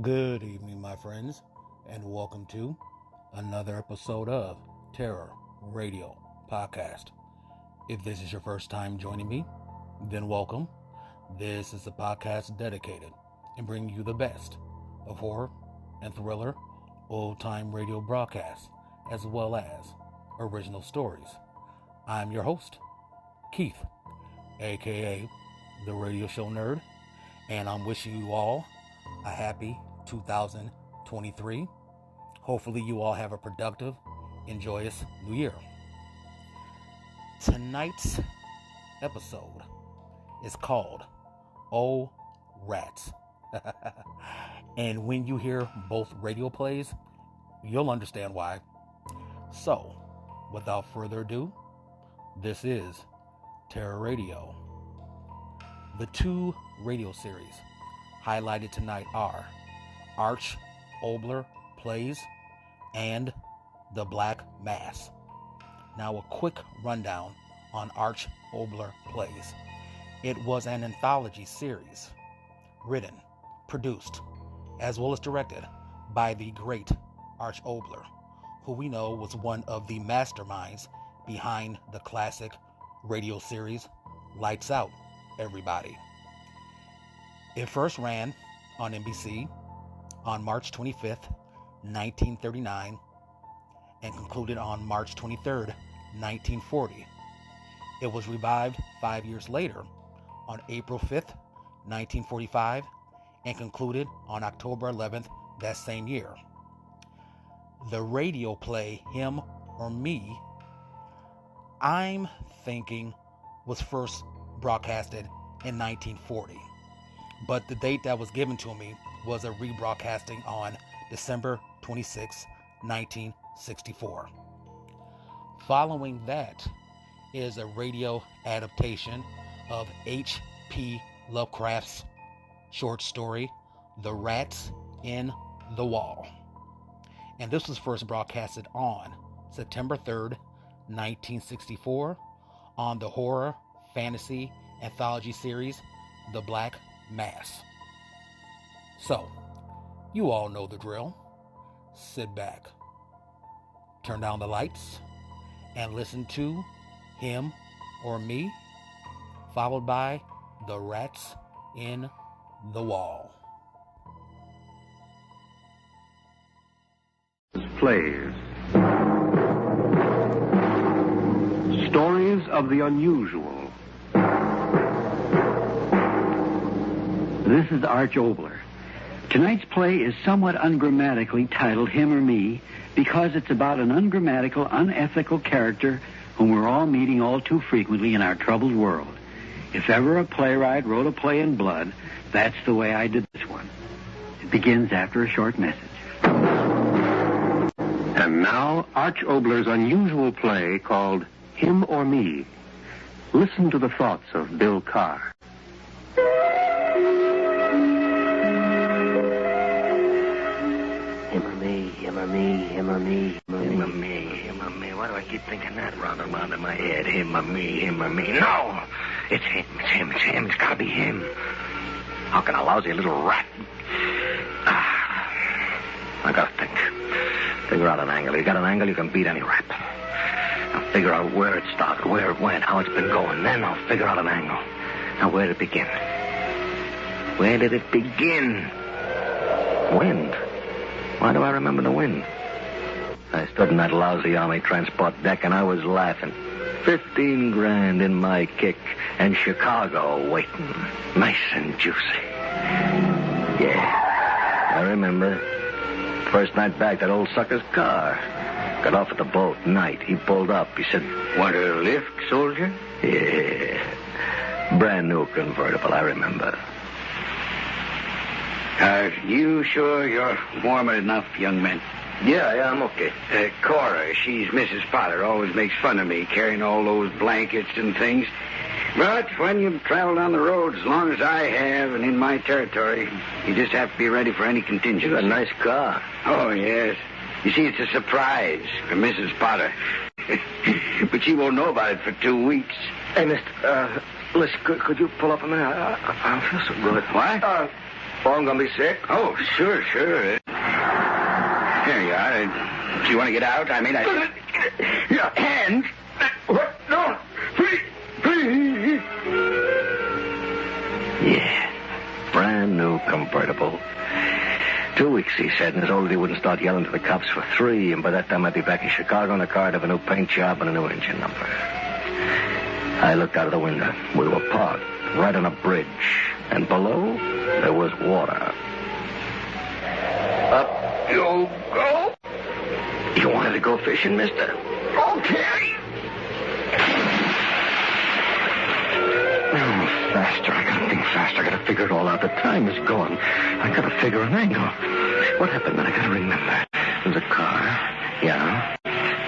Good evening, my friends, and welcome to another episode of Terror Radio Podcast. If this is your first time joining me, then welcome. This is a podcast dedicated in bringing you the best of horror and thriller, old-time radio broadcasts, as well as original stories. I'm your host, Keith, aka the Radio Show Nerd, and I'm wishing you all a happy 2023. Hopefully you all have a productive and joyous new year. Tonight's episode is called Oh Rats. And when you hear both radio plays, you'll understand why. So, without further ado, this is Terror Radio. The two radio series highlighted tonight are Arch Obler Plays and The Black Mass. Now a quick rundown on Arch Obler Plays. It was an anthology series written, produced, as well as directed by the great Arch Obler, who we know was one of the masterminds behind the classic radio series Lights Out, Everybody. It first ran on NBC on March 25th, 1939, and concluded on March 23rd, 1940. It was revived 5 years later on April 5th, 1945, and concluded on October 11th that same year. The radio play Him or Me, I'm thinking, was first broadcasted in 1940. But the date that was given to me was a rebroadcasting on December 26, 1964. Following that is a radio adaptation of H.P. Lovecraft's short story, The Rats in the Wall. And this was first broadcasted on September 3rd, 1964 on the horror fantasy anthology series, The Black Mass. So, you all know the drill. Sit back, turn down the lights, and listen to Him or Me, followed by The Rats in the Wall. Plays. Stories of the unusual. This is Arch Obler. Tonight's play is somewhat ungrammatically titled Him or Me because it's about an ungrammatical, unethical character whom we're all meeting all too frequently in our troubled world. If ever a playwright wrote a play in blood, that's the way I did this one. It begins after a short message. And now, Arch Obler's unusual play called Him or Me. Listen to the thoughts of Bill Carr. Him or me, him or me, him or me, him or me, him or me. Why do I keep thinking that round and round in my head? Him or me, him or me. No! It's him, it's him, it's him. It's gotta be him. How can a lousy little rat... I gotta think. Figure out an angle. You got an angle, you can beat any rap. Now figure out where it started, where it went, how it's been going. Then I'll figure out an angle. Now where did it begin? Where did it begin? Wind. Why do I remember the wind? I stood in that lousy Army transport deck and I was laughing. 15 grand in my kick and Chicago waiting. Nice and juicy. Yeah, I remember. First night back, that old sucker's car. Got off at the boat, night. He pulled up. He said, "Want a lift, soldier?" Yeah. Brand new convertible, I remember. You sure you're warm enough, young man? Yeah, I'm okay. Cora, she's Mrs. Potter, always makes fun of me carrying all those blankets and things. But when you travel down the road as long as I have and in my territory, you just have to be ready for any contingency. You got a nice car. Oh, yes. You see, it's a surprise for Mrs. Potter. But she won't know about it for 2 weeks. Hey, mister, listen, could you pull up a minute? I feel so good. What? Oh, I'm going to be sick? Oh, sure. Here you are. Do you want to get out? I mean, Your hands. What? No. Please. Yeah. Brand new convertible. 2 weeks, he said, and as old as he wouldn't start yelling to the cops for 3, and by that time I'd be back in Chicago in a car to have a new paint job and a new engine number. I looked out of the window. We were parked right on a bridge, and below there was water. Up you go. You wanted to go fishing, mister? Okay. Faster. I gotta think faster. I gotta figure it all out. The time is gone. I gotta figure an angle. What happened then? I gotta remember. There's a car. Yeah.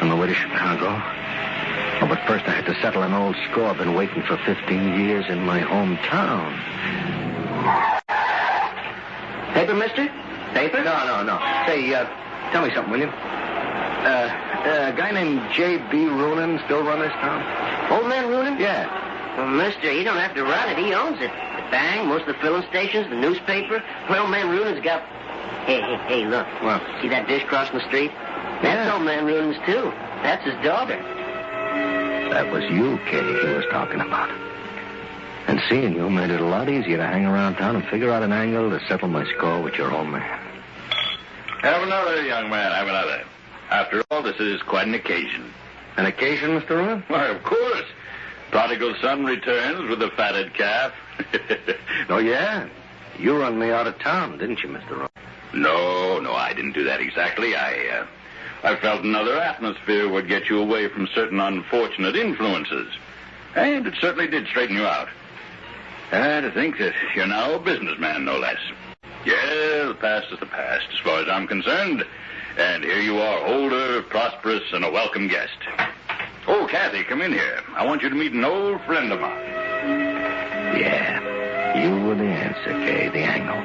On the way to Chicago. Oh, but first I had to settle an old score. I've been waiting for 15 years in my hometown. Paper, mister? Paper? No. Say, tell me something, will you? A guy named J.B. Roonan still run this town? Old man Roonan? Yeah. Well, mister, he don't have to run it. He owns it. The bank, most of the filling stations, the newspaper. Well, old man Roonan's got... Hey, look. What? See that dish crossing the street? That's old man Roonan's, too. That's his daughter. That was you, Kitty, he was talking about. And seeing you made it a lot easier to hang around town and figure out an angle to settle my score with your old man. Have another, young man, have another. After all, this is quite an occasion. An occasion, Mr. Roonan? Why, of course. Prodigal son returns with a fatted calf. Oh, yeah? You run me out of town, didn't you, Mr. Roonan? No, I didn't do that exactly. I felt another atmosphere would get you away from certain unfortunate influences. And it certainly did straighten you out. And to think that you're now a businessman, no less. Yeah, the past is the past, as far as I'm concerned. And here you are, older, prosperous, and a welcome guest. Oh, Kathy, come in here. I want you to meet an old friend of mine. Yeah, you were the answer, Kay, the angle.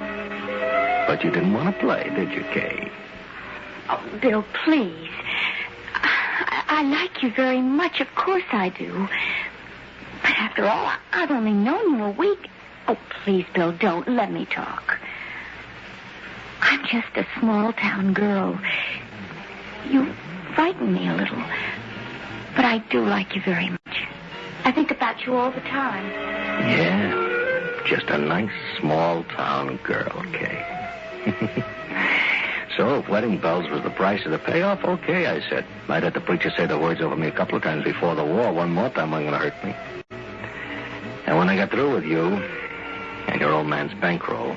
But you didn't want to play, did you, Kay? Oh, Bill, please. I like you very much. Of course I do. But after all, I've only known you a week. Oh, please, Bill, don't. Let me talk. I'm just a small-town girl. You frighten me a little. But I do like you very much. I think about you all the time. Yeah, just a nice small-town girl, Kay. So if wedding bells was the price of the payoff, okay, I said. I'd had the preacher say the words over me a couple of times before the war. One more time wasn't going to hurt me. And when I got through with you and your old man's bankroll,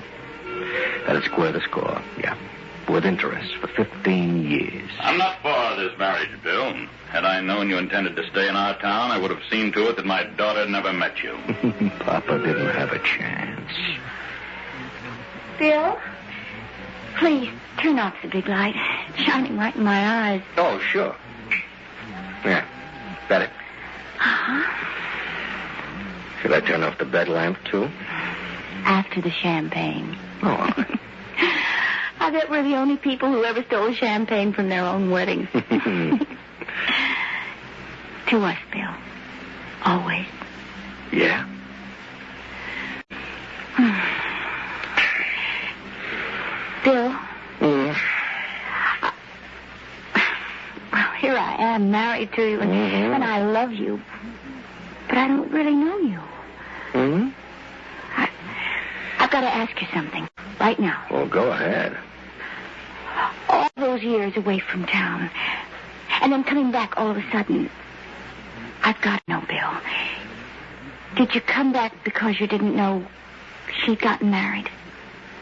that'd square the score, yeah, with interest for 15 years. I'm not for this marriage, Bill. Had I known you intended to stay in our town, I would have seen to it that my daughter never met you. Papa didn't have a chance. Bill, please turn off the big light. It's shining right in my eyes. Oh, sure. Yeah, better. Uh-huh. Should I turn off the bed lamp, too? After the champagne. Oh, all right. I bet we're the only people who ever stole champagne from their own wedding. To us, Bill. Always. Yeah. Bill? Well, here I am, married to you, and I love you. But I don't really know you. I've got to ask you something right now. Well, go ahead. All those years away from town, and then coming back all of a sudden, I've got to know, Bill. Did you come back because you didn't know she'd gotten married?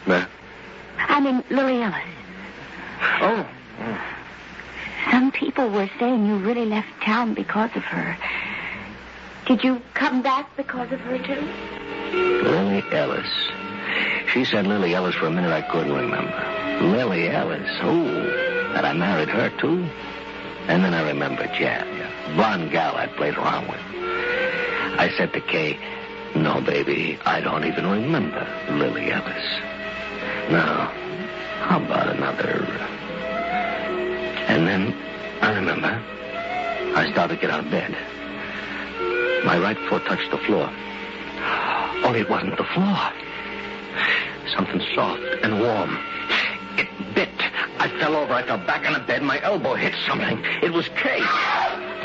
I mean, Lily Ellis. Oh. Some people were saying you really left town because of her. Did you come back because of her, too? Lily Ellis. She said Lily Ellis for a minute I couldn't remember. Lily Ellis. Oh, that I married her, too? And then I remembered, yeah. Blonde gal I played around with. I said to Kay, no, baby, I don't even remember Lily Ellis. Now, how about another... And then, I remember, I started to get out of bed. My right foot touched the floor. Only it wasn't the floor. So something soft and warm. It bit. I fell over. I fell back on the bed. My elbow hit something. It was Kay.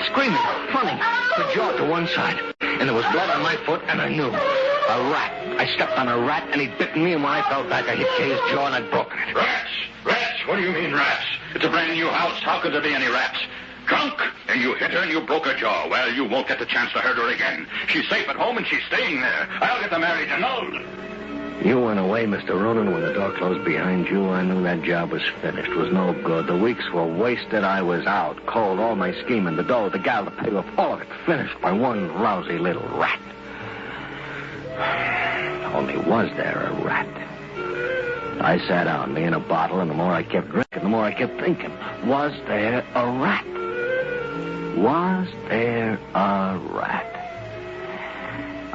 Screaming, running, her jaw to one side. And there was blood on my foot, and I knew. A rat. I stepped on a rat, and he'd bitten me, and when I fell back, I hit Kay's jaw, and I'd broken it. Rats! Rats! What do you mean, rats? It's a brand new house. How could there be any rats? Drunk! And you hit her and you broke her jaw. Well, you won't get the chance to hurt her again. She's safe at home, and she's staying there. I'll get the marriage annulled. You went away, Mr. Ronan, when the door closed behind you. I knew that job was finished. It was no good. The weeks were wasted. I was out. Cold. All my scheming. The dough, the gal, the payoff. All of it finished by one lousy little rat. Only was there a rat? I sat down, me and a bottle, and the more I kept drinking, the more I kept thinking. Was there a rat? Was there a rat?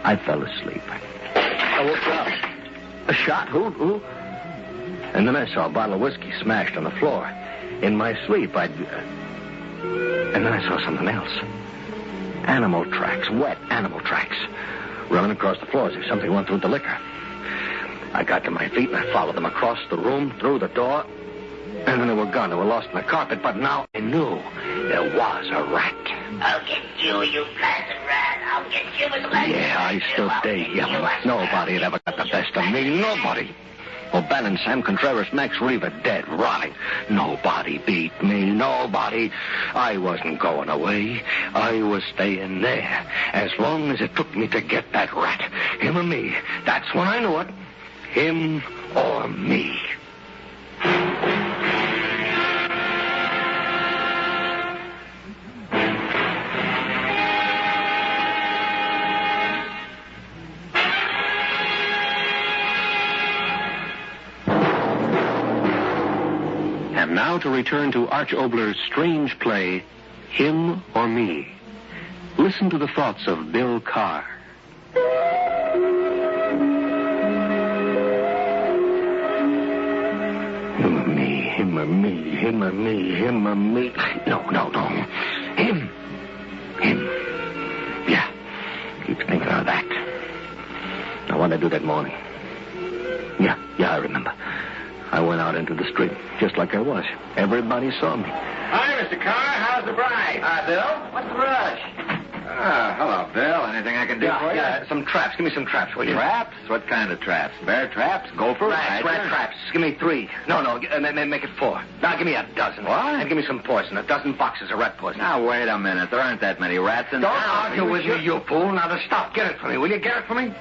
I fell asleep. I woke up. A shot? Who? And then I saw a bottle of whiskey smashed on the floor. In my sleep, And then I saw something else. Animal tracks, wet animal tracks, running across the floor as if something went through the liquor. I got to my feet and I followed them across the room, through the door, and then they were gone. They were lost in the carpet, but now I knew there was a rat. I'll get you, you blasted rat. I'll get you as a Yeah, I stood there yelling. Nobody had ever got the best of me. Nobody. O'Bannon, Sam Contreras, Max Reaver dead, rotting. Nobody beat me. Nobody. I wasn't going away. I was staying there as long as it took me to get that rat. Him or me. That's when I knew it. Him or me. And now to return to Arch Obler's strange play, Him or Me. Listen to the thoughts of Bill Carr. Him or me, him or me, him or me, him or me. No. Him. Yeah. Keep thinking of that. Now, what did I do that morning? Yeah, I remember. I went out into the street, just like I was. Everybody saw me. Hi, Mr. Carr. How's the bride? Bill, what's the rush? Hello, Bill. Anything I can do for you? Yeah, some traps. Give me some traps, will you? Traps? What kind of traps? Bear traps? Gopher? Rat traps. Give me 3. No, make it 4. Now, give me a dozen. What? And give me some poison. A dozen boxes of rat poison. Now, wait a minute. There aren't that many rats in Don't town. argue with me, you fool. Now, stop. Get it for me. Will you get it for me?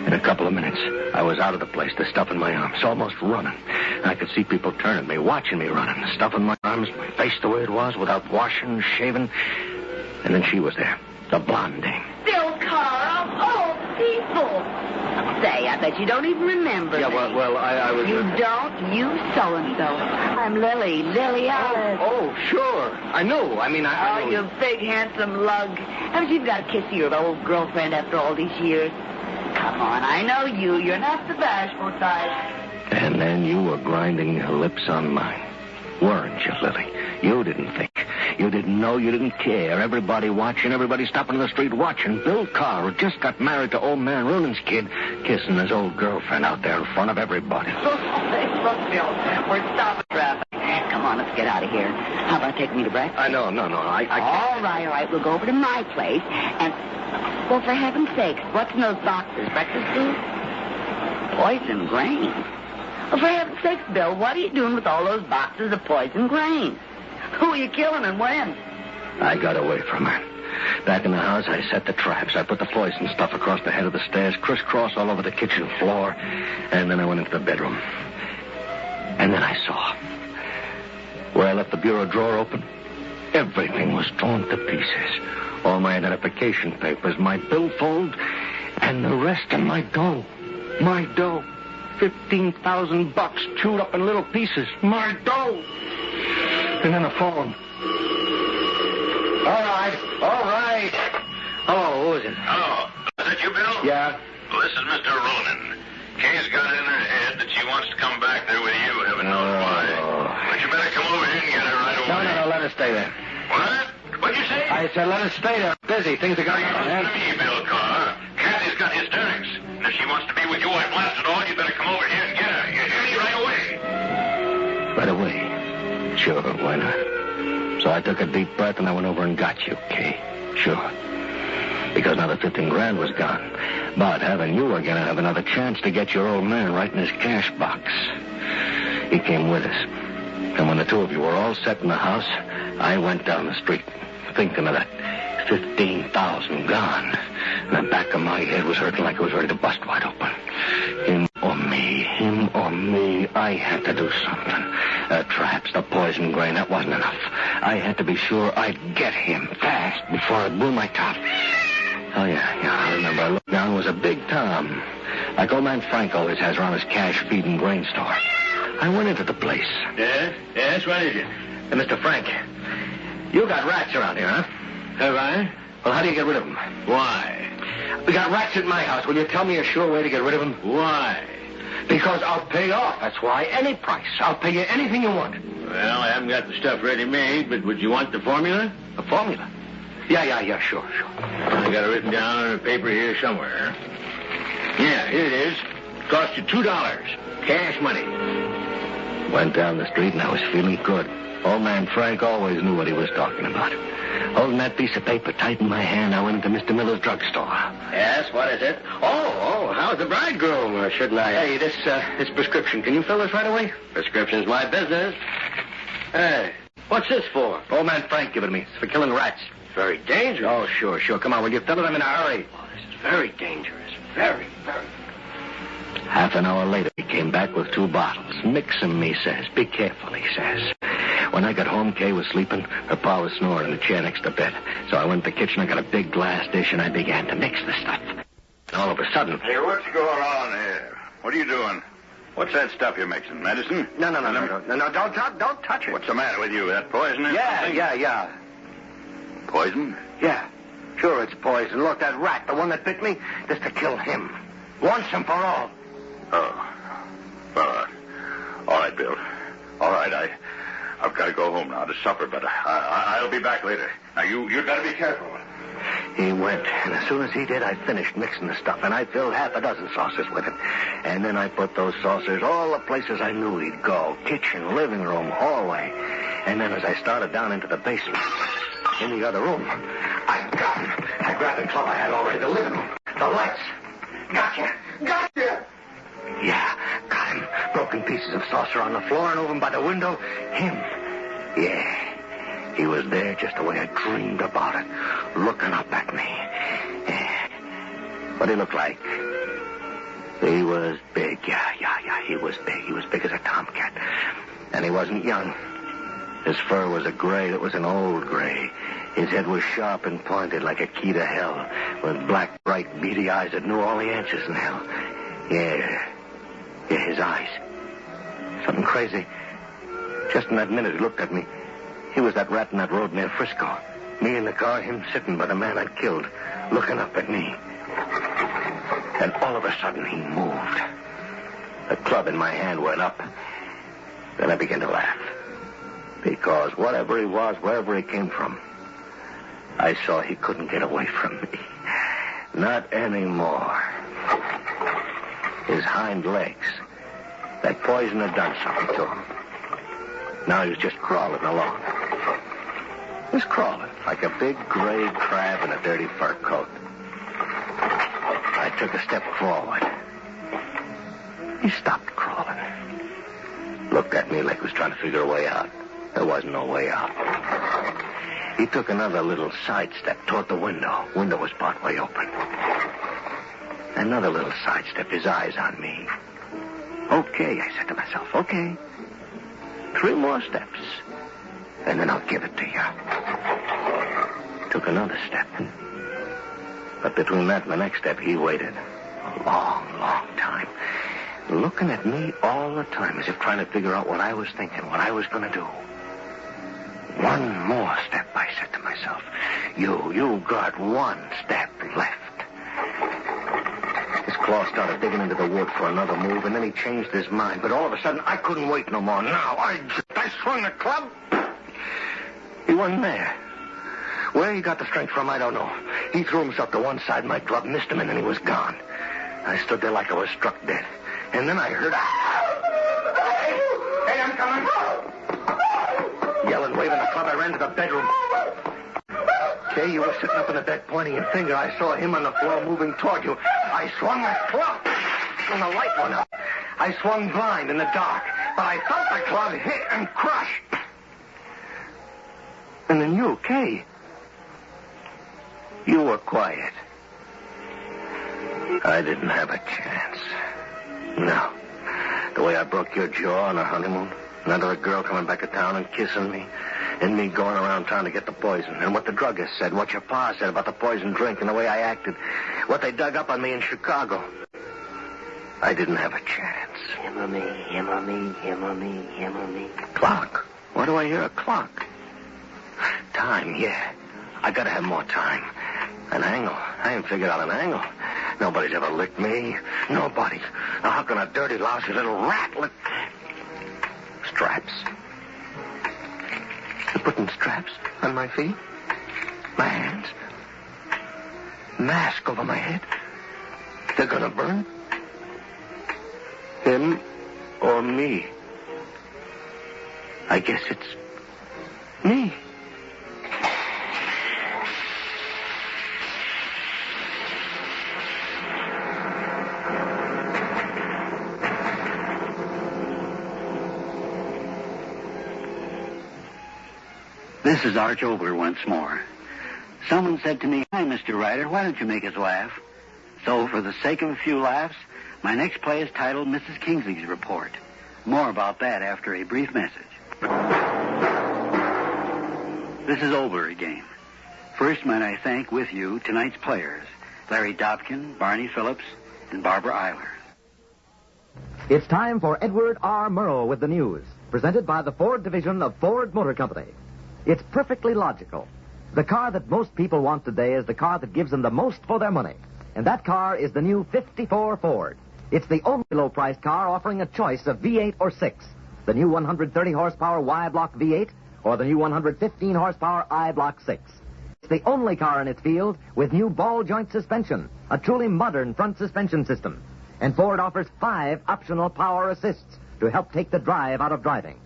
In a couple of minutes, I was out of the place, the stuff in my arms, almost running. I could see people turning at me, watching me running, the stuff in my arms, my face the way it was, without washing, shaving. And then she was there, the blonde dame. Bill Carr, of all people. Say, I bet you don't even remember Yeah, me. well, I was... You don't? You so-and-so. I'm Lily Alice. Oh, sure. I knew. I mean, I Oh, knew. you big, handsome lug. Haven't you got a kiss of your old girlfriend after all these years? Come on, I know you. You're not the bashful type. And then you were grinding your lips on mine. Weren't you, Lily? You didn't think. You didn't know. You didn't care. Everybody watching. Everybody stopping in the street watching. Bill Carr, who just got married to old man Roonan's kid, kissing his old girlfriend out there in front of everybody. Look, Bill, we're stopping traffic. Come on, let's get out of here. How about taking me to breakfast? No. I can't. All right. We'll go over to my place and... Well, for heaven's sakes, what's in those boxes? Breakfast food? Poison grain. Well, for heaven's sakes, Bill, what are you doing with all those boxes of poison grain? Who are you killing and when? I got away from her. Back in the house, I set the traps. I put the poison stuff across the head of the stairs, crisscross all over the kitchen floor, and then I went into the bedroom. And then I saw. Where I left the bureau drawer open, everything was torn to pieces. All my identification papers, my billfold, and the rest of my dough. My dough. $15,000 chewed up in little pieces. My dough. And then a phone. All right. Hello, who is it? Hello. Is that you, Bill? Yeah. Well, this is Mr. Ronan. Kay's got it in her head that she wants to come back there with you. Heaven knows why. But you better come over here and get her right away. No, let her stay there. What? What'd you say? I said let her stay there. Busy. Things are going on. Listen to me, Bill Carr. Caddy's got hysterics. And if she wants to be with you, I blast it all. You better come over here and get her. You hear me? Right away. Right away? Sure, why not? So I took a deep breath and I went over and got you, Kay. Sure. Because now the 15 grand was gone. But having you again, I have another chance to get your old man right in his cash box. He came with us. And when the two of you were all set in the house, I went down the street thinking of that 15,000 gone. And the back of my head was hurting like it was ready to bust wide open. Him or me, I had to do something. The traps, the poison grain, that wasn't enough. I had to be sure I'd get him fast before it blew my top. Oh, yeah, I remember. I looked down, it was a big Tom. Like old man Frank always has around his cash-feeding grain store. I went into the place. Yes, what is it? Hey, Mr. Frank, you got rats around here, huh? Have I? Well, how do you get rid of them? Why? We got rats at my house. Will you tell me a sure way to get rid of them? Why? Because I'll pay off. That's why. Any price. I'll pay you anything you want. Well, I haven't got the stuff ready-made, but would you want the formula? The formula? Yeah, sure. I got it written down on a paper here somewhere. Yeah, here it is. Cost you $2. Cash money. Went down the street and I was feeling good. Old man Frank always knew what he was talking about. Holding that piece of paper tight in my hand, I went into Mr. Miller's drugstore. Yes, what is it? Oh, how's the bridegroom? Or shouldn't I? Hey, this prescription. Can you fill this right away? Prescription's my business. Hey, what's this for? Old man Frank gave it to me. It's for killing rats. Very dangerous. Oh, sure. Come on, will you fill it? I'm in a hurry. Oh, this is very dangerous. Very. Half an hour later, he came back with 2 bottles. Mix 'em, he says. Be careful, he says. When I got home, Kay was sleeping. Her pa was snoring in the chair next to bed. So I went to the kitchen, I got a big glass dish, and I began to mix the stuff. And all of a sudden... Hey, what's going on here? What are you doing? What's that stuff you're mixing? Medicine? No, don't touch it. What's the matter with you? That poison in something? Yeah. Poison? Yeah. Sure, it's poison. Look, that rat, the one that bit me, just to kill him. Once and for all. Oh. Well, all right, Bill. All right, I've got to go home now to supper, but I'll be back later. Now, you'd better be careful. He went, and as soon as he did, I finished mixing the stuff, and I filled half a dozen saucers with it. And then I put those saucers all the places I knew he'd go. Kitchen, living room, hallway. And then as I started down into the basement, in the other room, I got him. I grabbed the club I had already, the living room, the lights. Gotcha! Yeah, got him. Broken pieces of saucer on the floor and over by the window. Him. Yeah. He was there just the way I dreamed about it, looking up at me. Yeah. What he looked like? He was big. Yeah. He was big. He was big as a tomcat. And he wasn't young. His fur was a gray that was an old gray. His head was sharp and pointed like a key to hell, with black, bright, beady eyes that knew all the answers in hell. Yeah, his eyes. Something crazy. Just in that minute he looked at me. He was that rat in that road near Frisco. Me in the car, him sitting by the man I'd killed, looking up at me. And all of a sudden he moved. The club in my hand went up. Then I began to laugh. Because whatever he was, wherever he came from, I saw he couldn't get away from me. Not anymore. His hind legs. That poison had done something to him. Now he was just crawling along. Just crawling like a big gray crab in a dirty fur coat. I took a step forward. He stopped crawling. Looked at me like he was trying to figure a way out. There wasn't no way out. He took another little side step toward the window. Window was partway open. Another little side step, his eyes on me. Okay, I said to myself, okay. 3 more steps, and then I'll give it to you. Took another step. But between that and the next step, he waited. A long time. Looking at me all the time, as if trying to figure out what I was thinking, what I was going to do. 1 more step, I said to myself. You got 1 step left. His claw started digging into the wood for another move, and then he changed his mind. But all of a sudden, I couldn't wait no more. Now, I swung the club. He wasn't there. Where he got the strength from, I don't know. He threw himself to one side of my club, missed him, and then he was gone. I stood there like I was struck dead. And then I heard Hey, I'm coming. Yelling, waving the club, I ran to the bedroom. Kay, you were sitting up in the bed pointing your finger. I saw him on the floor moving toward you. I swung the club. And the light went up. I swung blind in the dark. But I felt the club hit and crush. And then you, Kay. You were quiet. I didn't have a chance. No. The way I broke your jaw on our honeymoon. Another girl coming back to town and kissing me. And me going around town to get the poison. And what the druggist said. What your pa said about the poison drink and the way I acted. What they dug up on me in Chicago. I didn't have a chance. Him or me, him or me, him or me, him or me. Clock. Why do I hear a clock? Time, yeah. I gotta have more time. An angle. I ain't figured out an angle. Nobody's ever licked me. Nobody. Now, how can a dirty, lousy little rat lick... Straps. You're putting straps on my feet? My hands? Mask over my head? They're gonna burn? Him or me? I guess it's me. This is Arch Obler once more. Someone said to me, "Hi, Mr. Ryder, why don't you make us laugh?" So, for the sake of a few laughs, my next play is titled Mrs. Kingsley's Report. More about that after a brief message. This is Obler again. First, might I thank with you tonight's players, Larry Dobkin, Barney Phillips, and Barbara Eiler. It's time for Edward R. Murrow with the news, presented by the Ford division of Ford Motor Company. It's perfectly logical. The car that most people want today is the car that gives them the most for their money. And that car is the new 54 Ford. It's the only low-priced car offering a choice of V8 or 6, the new 130-horsepower Y-block V8 or the new 115-horsepower I-block 6. It's the only car in its field with new ball-joint suspension, a truly modern front suspension system. And Ford offers 5 optional power assists to help take the drive out of driving.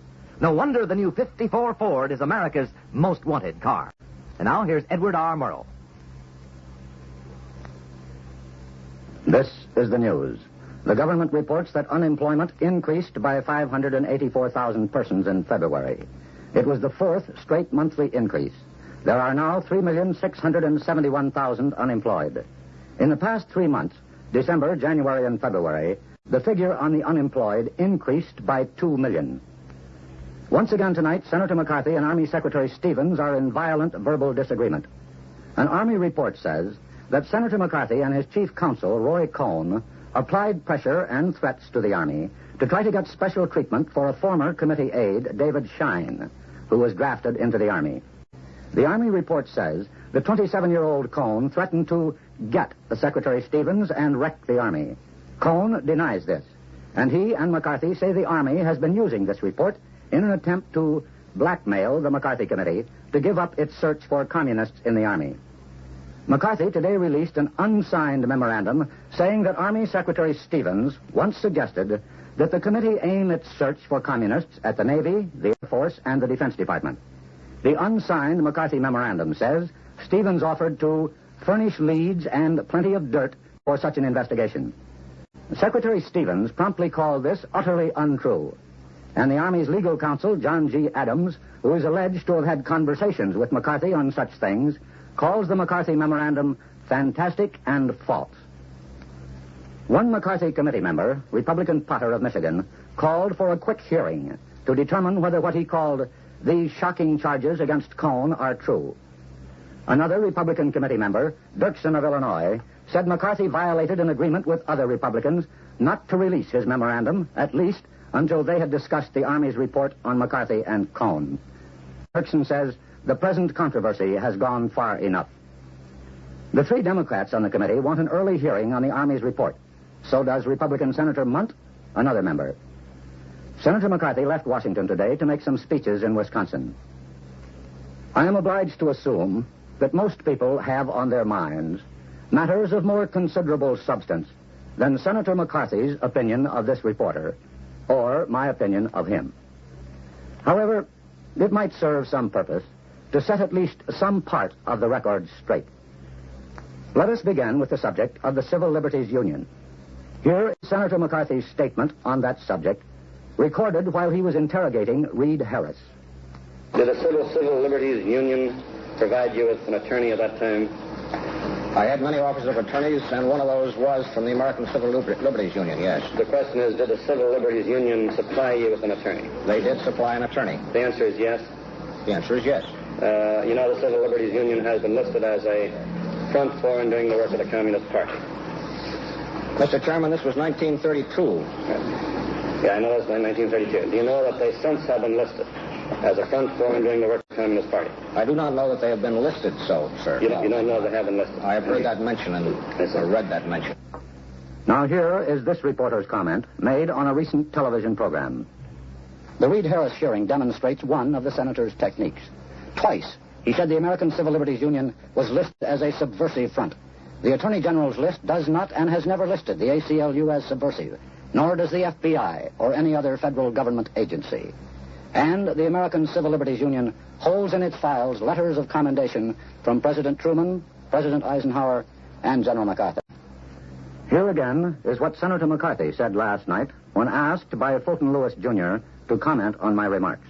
No wonder the new 54 Ford is America's most wanted car. And now here's Edward R. Murrow. This is the news. The government reports that unemployment increased by 584,000 persons in February. It was the 4th straight monthly increase. There are now 3,671,000 unemployed. In the past 3 months, December, January, and February, the figure on the unemployed increased by 2 million. Once again tonight, Senator McCarthy and Army Secretary Stevens are in violent verbal disagreement. An Army report says that Senator McCarthy and his chief counsel, Roy Cohn, applied pressure and threats to the Army to try to get special treatment for a former committee aide, David Shine, who was drafted into the Army. The Army report says the 27-year-old Cohn threatened to get the Secretary Stevens and wreck the Army. Cohn denies this, and he and McCarthy say the Army has been using this report in an attempt to blackmail the McCarthy Committee to give up its search for communists in the Army. McCarthy today released an unsigned memorandum saying that Army Secretary Stevens once suggested that the committee aim its search for communists at the Navy, the Air Force, and the Defense Department. The unsigned McCarthy memorandum says Stevens offered to furnish leads and plenty of dirt for such an investigation. Secretary Stevens promptly called this utterly untrue. And the Army's legal counsel, John G. Adams, who is alleged to have had conversations with McCarthy on such things, calls the McCarthy memorandum fantastic and false. One McCarthy committee member, Republican Potter of Michigan, called for a quick hearing to determine whether what he called these shocking charges against Cohn are true. Another Republican committee member, Dirksen of Illinois, said McCarthy violated an agreement with other Republicans not to release his memorandum, at least until they had discussed the Army's report on McCarthy and Cohn. Dirksen says the present controversy has gone far enough. The 3 Democrats on the committee want an early hearing on the Army's report. So does Republican Senator Munt, another member. Senator McCarthy left Washington today to make some speeches in Wisconsin. I am obliged to assume that most people have on their minds matters of more considerable substance than Senator McCarthy's opinion of this reporter, or my opinion of him. However, it might serve some purpose to set at least some part of the record straight. Let us begin with the subject of the Civil Liberties Union. Here is Senator McCarthy's statement on that subject, recorded while he was interrogating Reed Harris. Did the Civil Liberties Union provide you with an attorney at that time? I had many offers of attorneys, and one of those was from the American Civil Liberties Union, yes. The question is, did the Civil Liberties Union supply you with an attorney? They did supply an attorney. The answer is yes? The answer is yes. You know, the Civil Liberties Union has been listed as a front for and doing the work of the Communist Party. Mr. Chairman, this was 1932. Yeah, I know that's 1932. Do you know that they since have been listed as a front for and doing the work of the Communist Party? I do not know that they have been listed so, sir. You don't know they have been listed? I have heard that mention and read that mention. Now here is this reporter's comment made on a recent television program. The Reed Harris hearing demonstrates one of the senator's techniques. Twice, he said the American Civil Liberties Union was listed as a subversive front. The Attorney General's list does not and has never listed the ACLU as subversive, nor does the FBI or any other federal government agency. And the American Civil Liberties Union holds in its files letters of commendation from President Truman, President Eisenhower, and General MacArthur. Here again is what Senator McCarthy said last night when asked by Fulton Lewis, Jr. to comment on my remarks.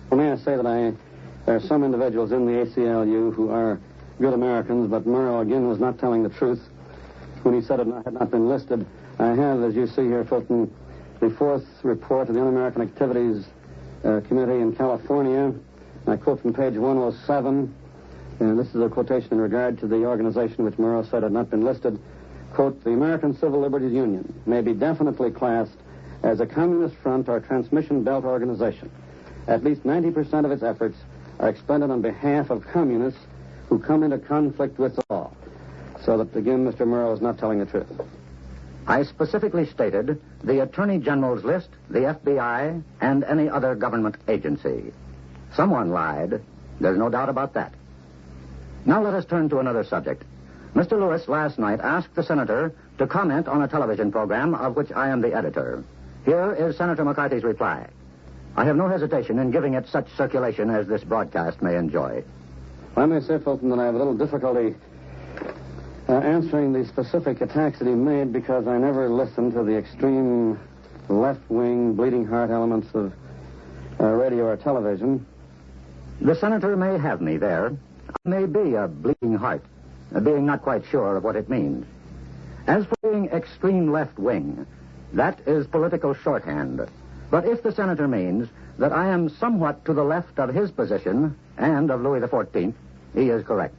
Well, may I say that there are some individuals in the ACLU who are good Americans, but Murrow, again, was not telling the truth when he said it had not been listed. I have, as you see here, Fulton, the fourth report of the Un-American Activities Committee in California. I quote from page 107, and this is a quotation in regard to the organization which Murrow said had not been listed. Quote, the American Civil Liberties Union may be definitely classed as a communist front or transmission belt organization. At least 90% of its efforts are expended on behalf of communists who come into conflict with the law. So that, again, Mr. Murrow is not telling the truth. I specifically stated the Attorney General's list, the FBI, and any other government agency. Someone lied. There's no doubt about that. Now let us turn to another subject. Mr. Lewis last night asked the senator to comment on a television program of which I am the editor. Here is Senator McCarthy's reply. I have no hesitation in giving it such circulation as this broadcast may enjoy. I may say, Fulton, that I have a little difficulty answering the specific attacks that he made because I never listened to the extreme left-wing, bleeding heart elements of radio or television. The senator may have me there. I may be a bleeding heart, being not quite sure of what it means. As for being extreme left-wing, that is political shorthand. But if the senator means that I am somewhat to the left of his position and of Louis XIV, he is correct.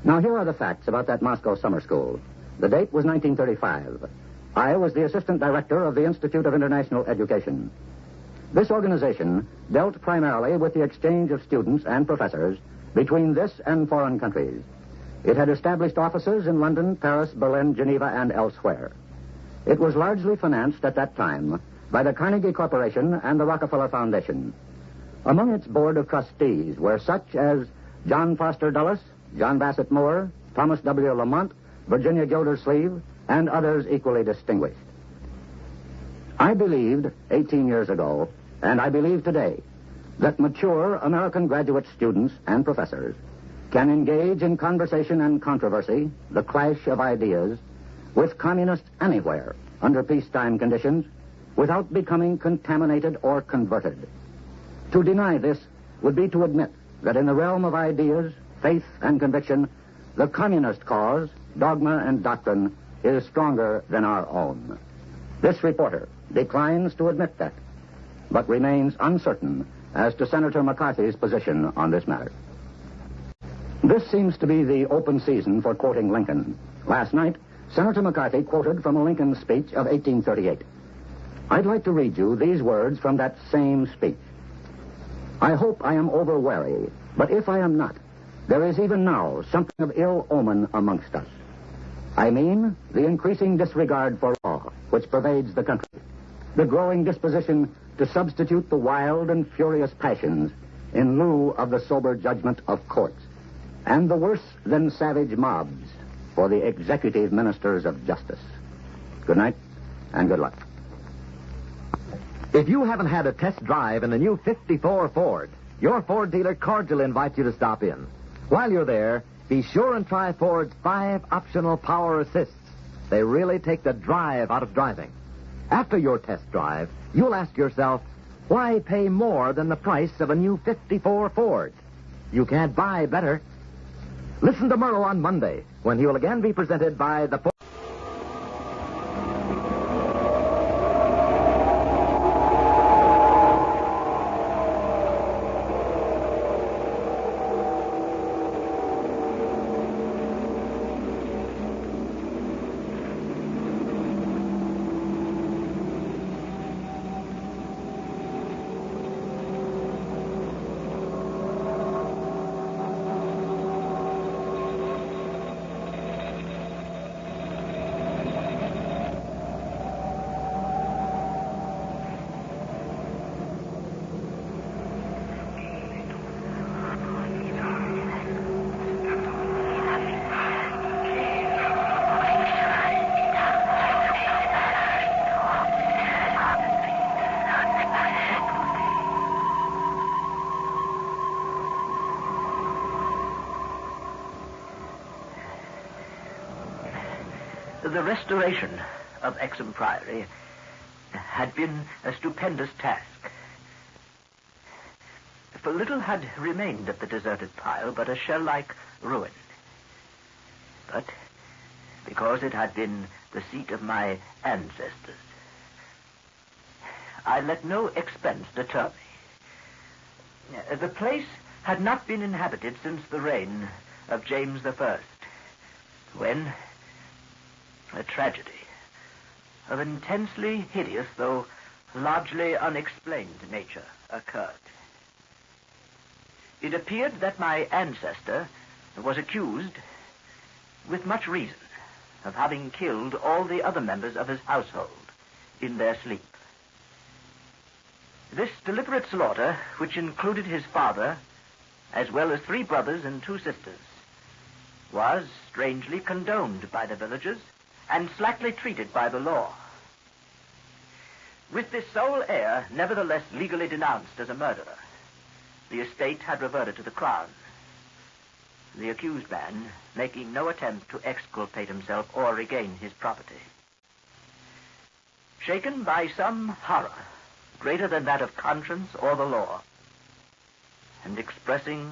Now, here are the facts about that Moscow summer school. The date was 1935. I was the assistant director of the Institute of International Education. This organization dealt primarily with the exchange of students and professors between this and foreign countries. It had established offices in London, Paris, Berlin, Geneva, and elsewhere. It was largely financed at that time by the Carnegie Corporation and the Rockefeller Foundation. Among its board of trustees were such as John Foster Dulles, John Bassett Moore, Thomas W. Lamont, Virginia Gildersleeve, and others equally distinguished. I believed 18 years ago, and I believe today, that mature American graduate students and professors can engage in conversation and controversy, the clash of ideas, with communists anywhere under peacetime conditions without becoming contaminated or converted. To deny this would be to admit that in the realm of ideas, faith, and conviction, the communist cause, dogma, and doctrine is stronger than our own. This reporter declines to admit that, but remains uncertain as to Senator McCarthy's position on this matter. This seems to be the open season for quoting Lincoln. Last night, Senator McCarthy quoted from a Lincoln speech of 1838. I'd like to read you these words from that same speech. I hope I am over-wary, but if I am not, there is even now something of ill omen amongst us. I mean the increasing disregard for law which pervades the country, the growing disposition to substitute the wild and furious passions in lieu of the sober judgment of courts, and the worse than savage mobs for the executive ministers of justice. Good night, and good luck. If you haven't had a test drive in the new 54 Ford, your Ford dealer cordially invites you to stop in. While you're there, be sure and try Ford's 5 optional power assists. They really take the drive out of driving. After your test drive, you'll ask yourself, why pay more than the price of a new 54 Ford? You can't buy better. Listen to Merle on Monday, when he will again be presented by the Ford. The restoration of Exham Priory had been a stupendous task. For little had remained of the deserted pile but a shell-like ruin. But because it had been the seat of my ancestors, I let no expense deter me. The place had not been inhabited since the reign of James I, when a tragedy of intensely hideous, though largely unexplained nature occurred. It appeared that my ancestor was accused, with much reason, of having killed all the other members of his household in their sleep. This deliberate slaughter, which included his father, as well as 3 brothers and 2 sisters, was strangely condoned by the villagers and slackly treated by the law. With this sole heir, nevertheless legally denounced as a murderer, the estate had reverted to the crown, the accused man making no attempt to exculpate himself or regain his property. Shaken by some horror greater than that of conscience or the law, and expressing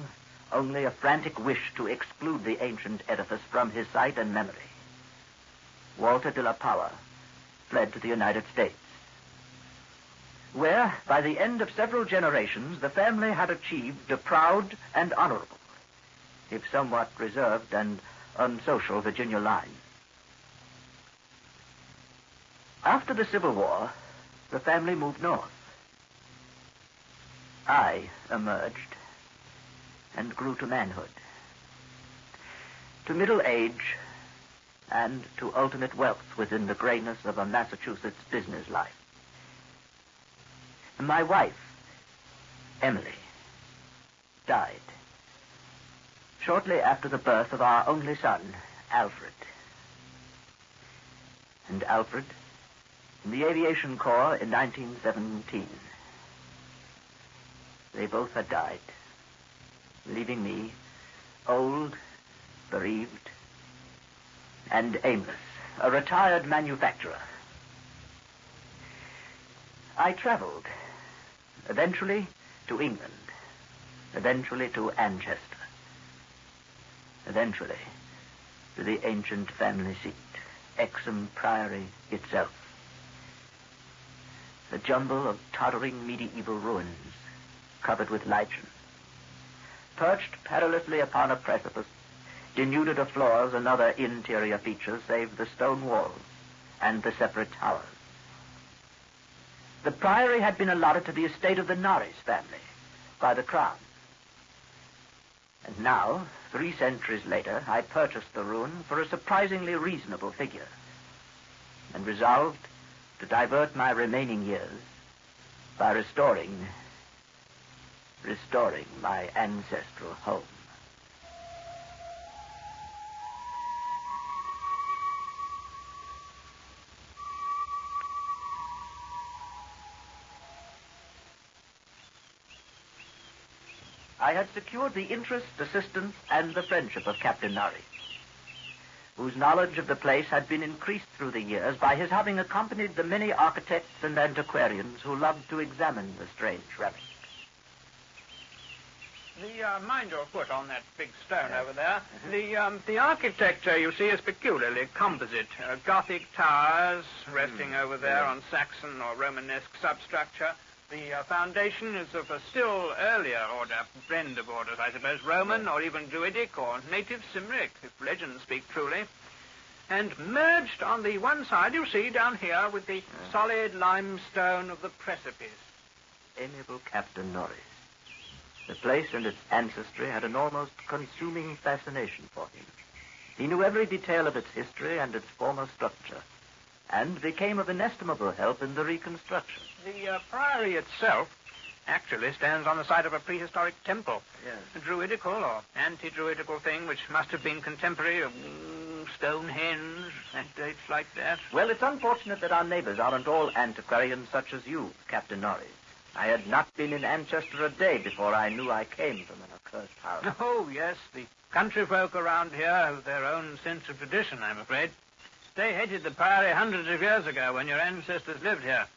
only a frantic wish to exclude the ancient edifice from his sight and memory, Walter de la Power fled to the United States, where, by the end of several generations, the family had achieved a proud and honorable, if somewhat reserved and unsocial, Virginia line. After the Civil War, the family moved north. I emerged and grew to manhood, to middle age, and to ultimate wealth within the grayness of a Massachusetts business life. My wife, Emily, died shortly after the birth of our only son, Alfred. And Alfred, in the Aviation Corps in 1917. They both had died, leaving me old, bereaved, and aimless, a retired manufacturer. I traveled, eventually to England, eventually to Anchester, eventually to the ancient family seat, Exham Priory itself. A jumble of tottering medieval ruins covered with lichen, perched perilously upon a precipice, denuded of floors and other interior features save the stone walls and the separate towers. The priory had been allotted to the estate of the Norris family by the Crown. And now, 3 centuries later, I purchased the ruin for a surprisingly reasonable figure, and resolved to divert my remaining years by restoring my ancestral home. I had secured the interest, assistance, and the friendship of Captain Norrie, whose knowledge of the place had been increased through the years by his having accompanied the many architects and antiquarians who loved to examine the strange relic. Mind your foot on that big stone over there. The architecture, you see, is peculiarly composite. Gothic towers resting over there on Saxon or Romanesque substructure. The foundation is of a still earlier order, blend of orders, I suppose, Roman or even Druidic or native Cymric, if legends speak truly. And merged on the one side, you see, down here, with the solid limestone of the precipice. Amiable Captain Norrie. The place and its ancestry had an almost consuming fascination for him. He knew every detail of its history and its former structure, and became of inestimable help in the reconstruction. The priory itself actually stands on the site of a prehistoric temple. Yes. A druidical or anti-druidical thing which must have been contemporary of Stonehenge and dates like that. Well, it's unfortunate that our neighbors aren't all antiquarians such as you, Captain Norrie. I had not been in Anchester a day before I knew I came from an accursed house. Oh, yes, the country folk around here have their own sense of tradition, I'm afraid. They hated the priory hundreds of years ago when your ancestors lived here.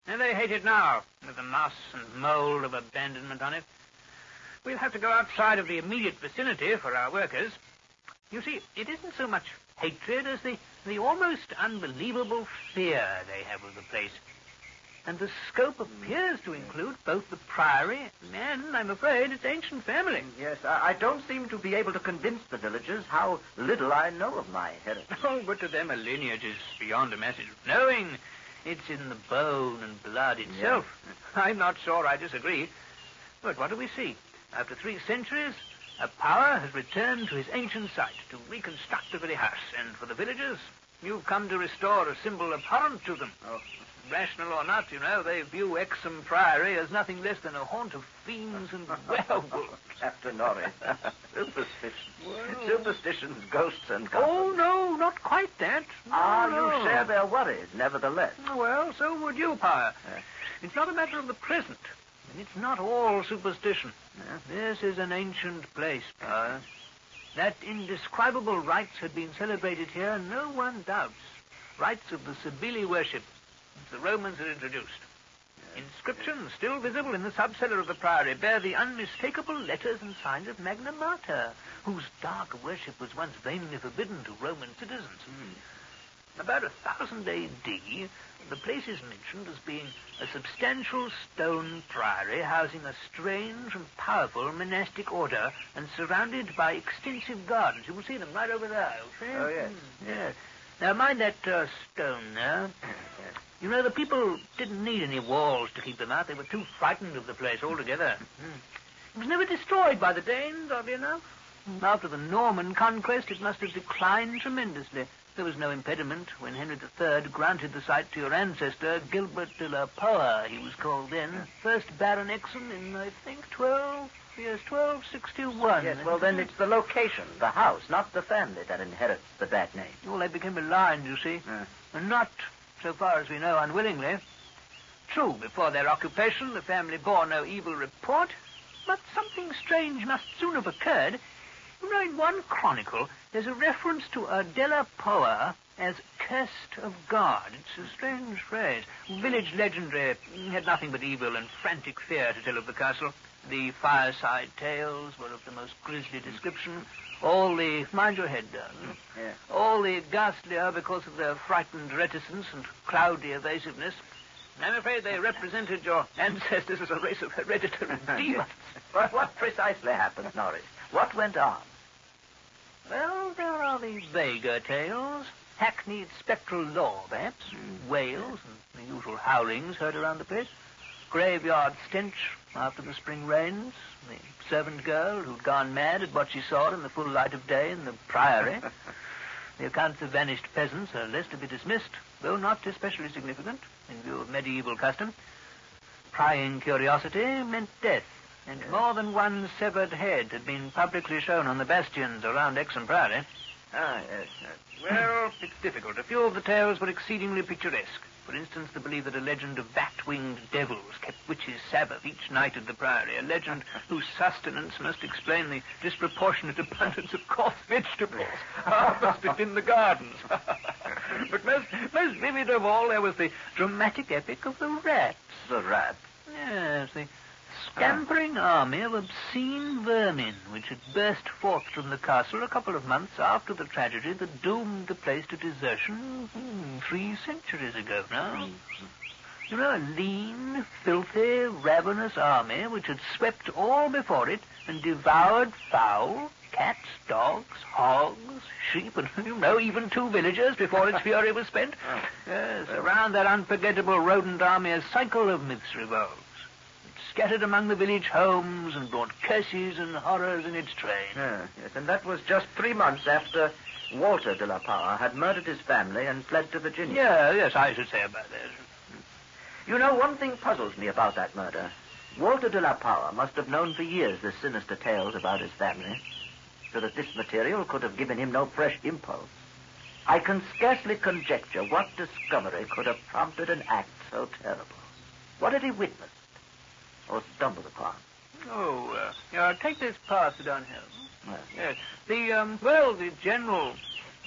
And they hate it now, with the moss and mold of abandonment on it. We'll have to go outside of the immediate vicinity for our workers. You see, it isn't so much hatred as the almost unbelievable fear they have of the place. And the scope appears to include both the priory and, I'm afraid, its ancient family. Yes, I don't seem to be able to convince the villagers how little I know of my heritage. Oh, but to them a lineage is beyond a message of knowing. It's in the bone and blood itself. Yeah. I'm not sure I disagree. But what do we see? After 3 centuries, a power has returned to his ancient site to reconstruct the very house. And for the villagers, you've come to restore a symbol abhorrent to them. Oh. Rational or not, you know, they view Exham Priory as nothing less than a haunt of fiends and werewolves. Captain Norrie. Superstition. Well. Superstitions, ghosts, and comfort. Oh, no, not quite that. No. You share their worries, nevertheless. Well, so would you, Power. It's not a matter of the present, and it's not all superstition. This is an ancient place, Power. That indescribable rites had been celebrated here, no one doubts. Rites of the Cybele worship, which the Romans had introduced. Inscriptions, still visible in the subcellar of the priory, bear the unmistakable letters and signs of Magna Mater, whose dark worship was once vainly forbidden to Roman citizens. About 1000 A.D., the place is mentioned as being a substantial stone priory housing a strange and powerful monastic order and surrounded by extensive gardens. You will see them right over there. Oh, yes. Yes. Now, mind that stone there. You know, the people didn't need any walls to keep them out. They were too frightened of the place altogether. It was never destroyed by the Danes, oddly enough. After the Norman conquest, it must have declined tremendously. There was no impediment when Henry III granted the site to your ancestor, Gilbert de la Poer, he was called then, first Baron Exham in, I think, 1261. Yes, well, then it's the location, the house, not the family that inherits the bad name. Well, they became aligned, you see, and not, so far as we know, unwillingly. True, before their occupation, the family bore no evil report, but something strange must soon have occurred. You know, in one chronicle, there's a reference to a de la Poer as cursed of God. It's a strange phrase. Village legendary had nothing but evil and frantic fear to tell of the castle. The fireside tales were of the most grisly description. All the... Mind your head, darling. All the ghastlier because of their frightened reticence and cloudy evasiveness. I'm afraid they represented your ancestors as a race of hereditary demons. What precisely happened, Norris? What went on? Well, there are the vaguer tales. Hackneyed spectral lore, perhaps. Wails and the usual howlings heard around the place. Graveyard stench after the spring rains. The servant girl who'd gone mad at what she saw in the full light of day in the priory. The accounts of vanished peasants are less to be dismissed, though not especially significant in view of medieval custom. Prying curiosity meant death, and more than one severed head had been publicly shown on the bastions around Exham Priory. Ah, yes. Well, it's difficult. A few of the tales were exceedingly picturesque. For instance, the belief that a legend of bat-winged devils kept witch's Sabbath each night at the Priory, a legend whose sustenance must explain the disproportionate abundance of coarse vegetables harvested in the gardens. But most vivid of all, there was the dramatic epic of the rats. The rats? Yes, the scampering army of obscene vermin which had burst forth from the castle a couple of months after the tragedy that doomed the place to desertion 3 centuries ago now. You know, a lean, filthy, ravenous army which had swept all before it and devoured fowl, cats, dogs, hogs, sheep, and, even 2 villagers before its fury was spent. Yes, around that unforgettable rodent army a cycle of myths revolves. Scattered among the village homes and brought curses and horrors in its train. Yes, and that was just 3 months after Walter de la Power had murdered his family and fled to Virginia. Yes, I should say about that. You know, one thing puzzles me about that murder. Walter de la Power must have known for years the sinister tales about his family, so that this material could have given him no fresh impulse. I can scarcely conjecture what discovery could have prompted an act so terrible. What had he witnessed or stumbled upon? Take this path downhill. Yes. The general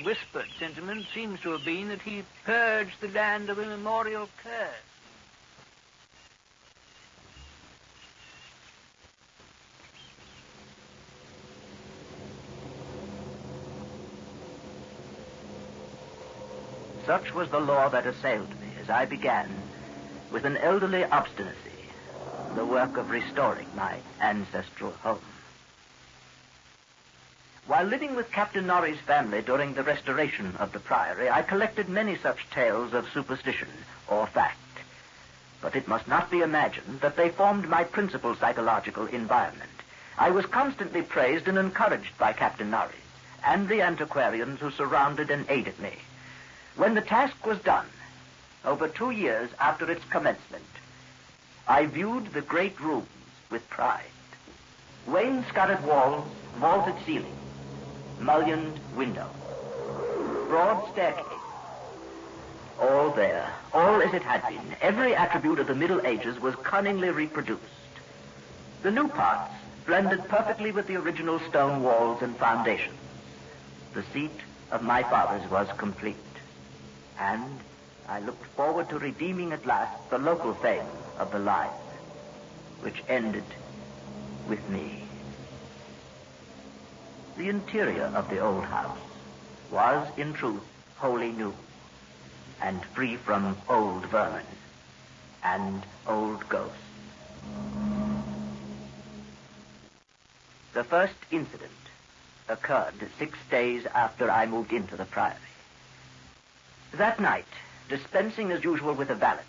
whispered sentiment seems to have been that he purged the land of immemorial curse. Such was the law that assailed me as I began, with an elderly obstinacy, the work of restoring my ancestral home. While living with Captain Norrie's family during the restoration of the Priory, I collected many such tales of superstition or fact. But it must not be imagined that they formed my principal psychological environment. I was constantly praised and encouraged by Captain Norries and the antiquarians who surrounded and aided me. When the task was done, over 2 years after its commencement, I viewed the great rooms with pride. Wainscoted walls, vaulted ceilings, mullioned windows, broad staircase. All there, all as it had been, every attribute of the Middle Ages was cunningly reproduced. The new parts blended perfectly with the original stone walls and foundations. The seat of my fathers was complete, and I looked forward to redeeming at last the local fame of the line, which ended with me. The interior of the old house was, in truth, wholly new, and free from old vermin and old ghosts. The first incident occurred 6 days after I moved into the Priory. That night, dispensing as usual with a valet,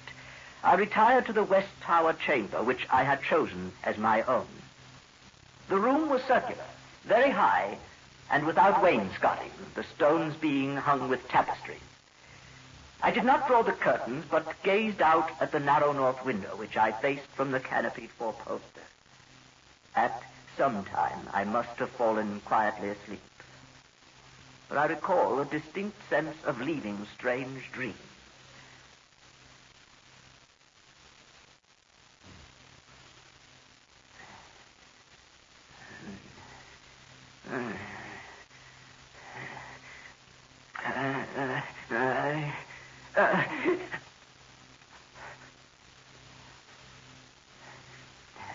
I retired to the West Tower chamber, which I had chosen as my own. The room was circular, very high, and without wainscoting, the stones being hung with tapestry. I did not draw the curtains, but gazed out at the narrow north window, which I faced from the canopied four-poster. At some time, I must have fallen quietly asleep, but I recall a distinct sense of leaving strange dreams.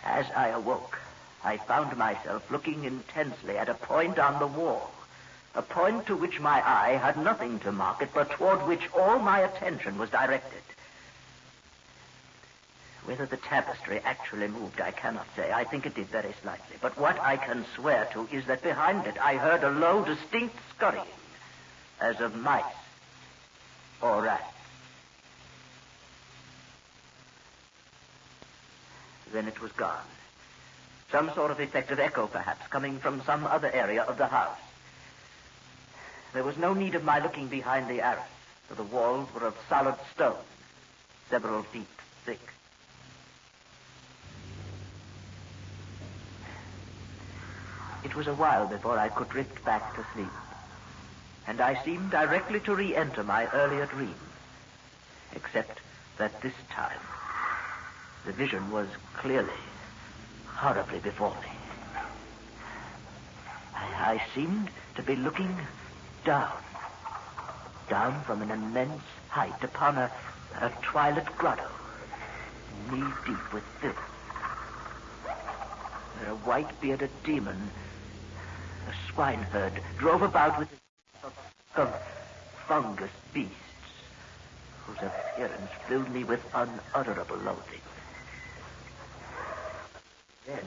As I awoke, I found myself looking intensely at a point on the wall, a point to which my eye had nothing to mark it, but toward which all my attention was directed. Whether the tapestry actually moved, I cannot say. I think it did very slightly. But what I can swear to is that behind it I heard a low, distinct scurrying, as of mice or rats. Then it was gone. Some sort of effective echo, perhaps, coming from some other area of the house. There was no need of my looking behind the arras, for the walls were of solid stone, several feet thick. It was a while before I could drift back to sleep, and I seemed directly to re-enter my earlier dream, except that this time The vision was clearly, horribly before me. I seemed to be looking down from an immense height upon a twilit grotto, knee-deep with filth, where a white-bearded demon, a swineherd, drove about with of fungus beasts, whose appearance filled me with unutterable loathing. Then,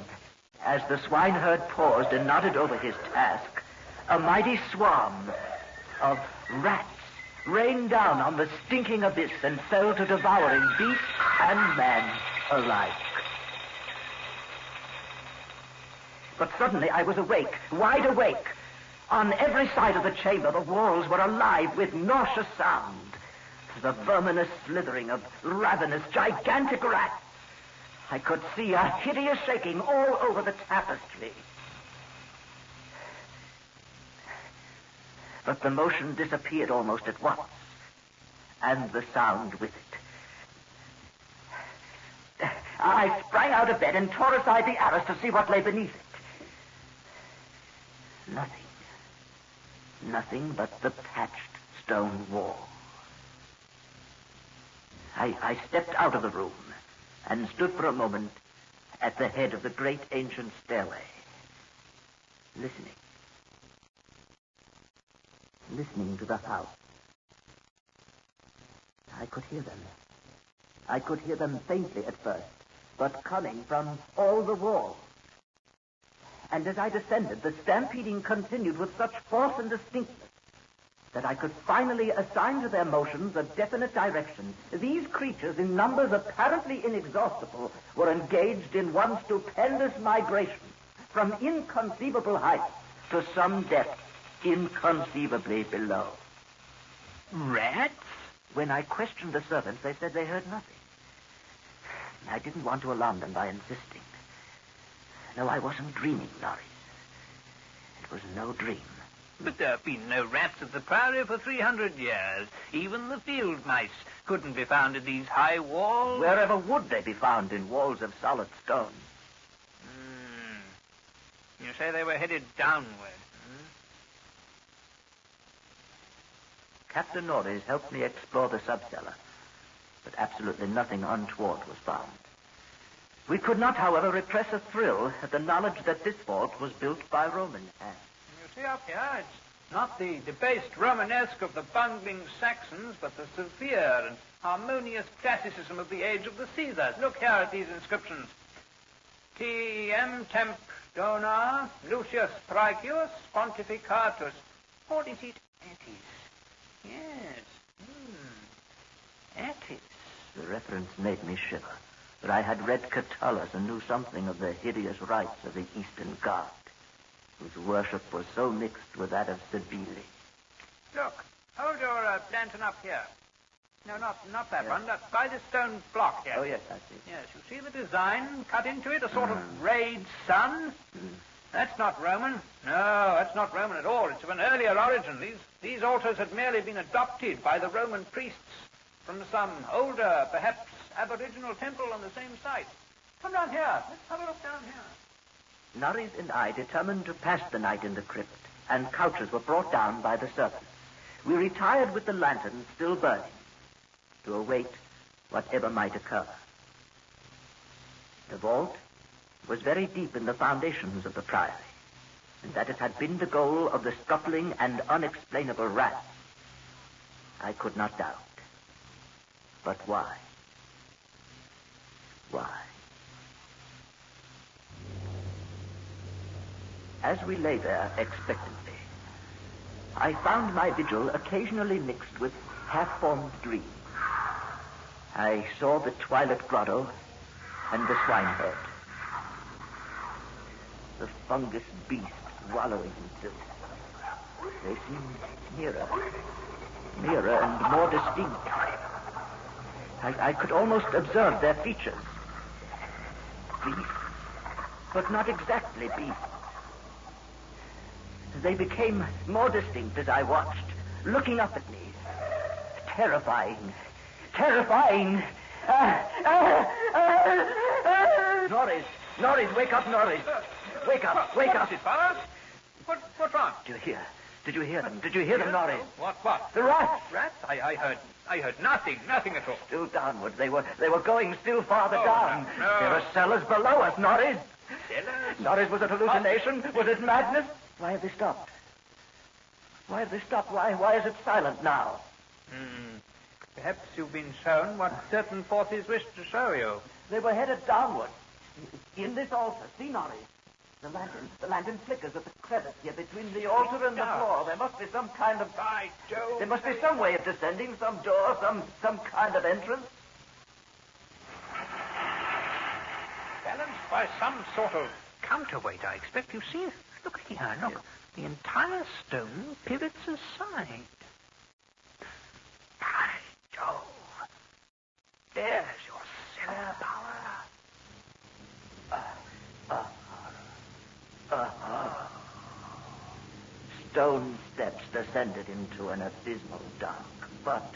as the swineherd paused and nodded over his task, a mighty swarm of rats rained down on the stinking abyss and fell to devouring beast and man alike. But suddenly I was awake, wide awake. On every side of the chamber, the walls were alive with nauseous sound. The verminous slithering of ravenous, gigantic rats. I could see a hideous shaking all over the tapestry. But the motion disappeared almost at once, and the sound with it. I sprang out of bed and tore aside the arras to see what lay beneath it. Nothing but the patched stone wall. I stepped out of the room and stood for a moment at the head of the great ancient stairway, listening to the house. I could hear them. I could hear them faintly at first, but coming from all the walls. And as I descended, the stampeding continued with such force and distinctness that I could finally assign to their motions a definite direction. These creatures, in numbers apparently inexhaustible, were engaged in one stupendous migration from inconceivable heights to some depth inconceivably below. Rats? When I questioned the servants, they said they heard nothing. I didn't want to alarm them by insisting. No, I wasn't dreaming, Norris. It was no dream. But there have been no rats at the Priory for 300 years. Even the field mice couldn't be found in these high walls. Wherever would they be found in walls of solid stone? You say they were headed downward. Captain Norris helped me explore the subcellar, but absolutely nothing untoward was found. We could not, however, repress a thrill at the knowledge that this vault was built by Roman hands. You see up here, it's not the debased Romanesque of the bungling Saxons, but the severe and harmonious classicism of the age of the Caesars. Look here at these inscriptions. T.M. Temp Dona Lucius Praecius Pontificatus. What is it? Attis. Yes. Attis. The reference made me shiver, but I had read Catullus and knew something of the hideous rites of the Eastern God, whose worship was so mixed with that of Cybele. Look, hold your lantern up here. No, not that one. That's by this stone block here. Oh, yes, I see. Yes, you see the design cut into it? A sort of rayed sun? That's not Roman. No, that's not Roman at all. It's of an earlier origin. These altars had merely been adopted by the Roman priests from some older, perhaps aboriginal temple on the same site. Come down here. Let's have a look down here. Norris and I determined to pass the night in the crypt, and couches were brought down by the servants. We retired with the lantern still burning to await whatever might occur. The vault was very deep in the foundations of the priory, and that it had been the goal of the scuffling and unexplainable rats, I could not doubt. But why? Why? As we lay there expectantly, I found my vigil occasionally mixed with half-formed dreams. I saw the twilit grotto and the swineherd, the fungus beasts wallowing in filth. They seemed nearer and more distinct. I could almost observe their features. Beasts, but not exactly beasts. They became more distinct as I watched, looking up at me. Terrifying, Norris, wake up, Norris. Wake up. What is it, Father? What's wrong? Did you hear them? Did you hear them, Norris? What? The rats. Rats? I heard nothing at all. Still downward. They were going still farther down. No. There are cellars below us, Norris. Cellars? Norris, was it hallucination? Was it madness? Why have they stopped? Why is it silent now? Perhaps you've been shown what certain forces wish to show you. They were headed downward. In this altar. See, Norris? The lantern flickers at the crevice here between the altar and the floor. There must be some kind of... By Jove! There must be some way of descending, some door, some kind of entrance. Balanced by some sort of counterweight, I expect. You see? Look here, look. The entire stone pivots aside. By Jove! There's your cellar power. Stone steps descended into an abysmal dark, but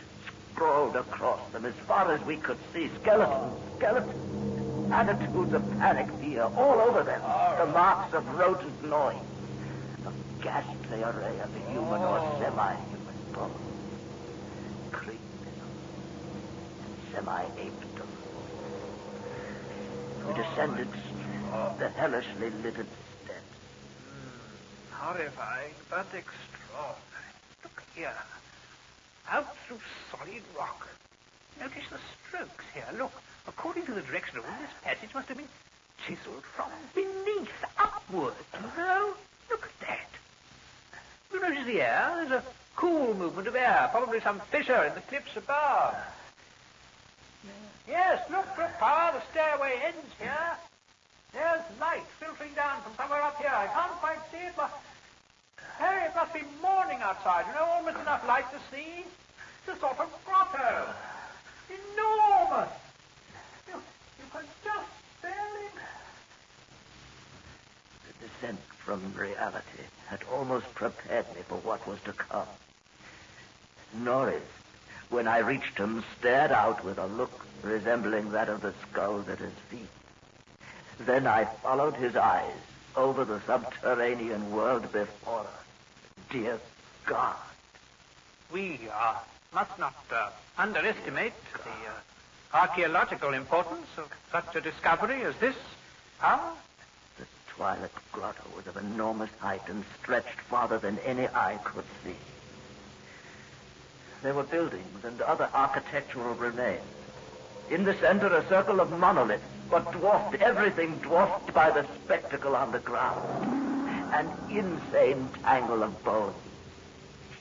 sprawled across them as far as we could see. Skeletons. Attitudes of panic fear all over them. The marks of rodent gnawing. A ghastly array of human or semi-human bones. Creeping and semi-aped. We descended the hellishly littered steps. Horrifying, but extraordinary. Look here. Out through solid rock. Notice the strokes here. Look, according to the direction of all this passage must have been chiseled from beneath upward. No? Look at that. You notice the air? There's a cool movement of air. Probably some fissure in the cliffs above. Yes, look, Pa, the stairway ends here. There's light filtering down from somewhere up here. I can't quite see it, but... Harry, it must be morning outside. You know, almost enough light to see. It's a sort of grotto. Enormous. You can just barely... The descent from reality had almost prepared me for what was to come. Norris, when I reached him, stared out with a look resembling that of the skulls at his feet. Then I followed his eyes over the subterranean world before us. Dear God. We must not underestimate the archaeological importance of such a discovery as this. Huh? The twilit grotto was of enormous height and stretched farther than any eye could see. There were buildings and other architectural remains. In the center, a circle of monoliths, but dwarfed, everything dwarfed by the spectacle on the ground. An insane tangle of bones,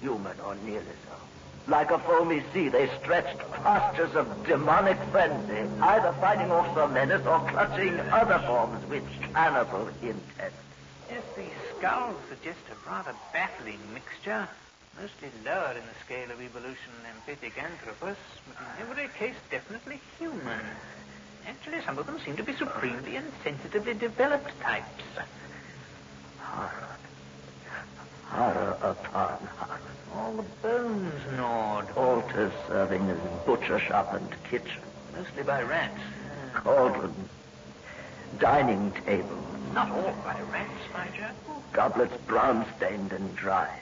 human or nearly so. Like a foamy sea, they stretched postures of demonic frenzy, either fighting off some menace or clutching other forms with cannibal intent. Yes, these skulls suggest a rather baffling mixture. Mostly lower in the scale of evolution than Pithecanthropus, but in every case definitely human. Actually, some of them seem to be supremely and sensitively developed types. Horror upon horror. All the bones gnawed. Altars serving as butcher shop and kitchen. Mostly by rats. Cauldrons. Dining tables. Not all by rats, my Jack. Goblets brown-stained and dried.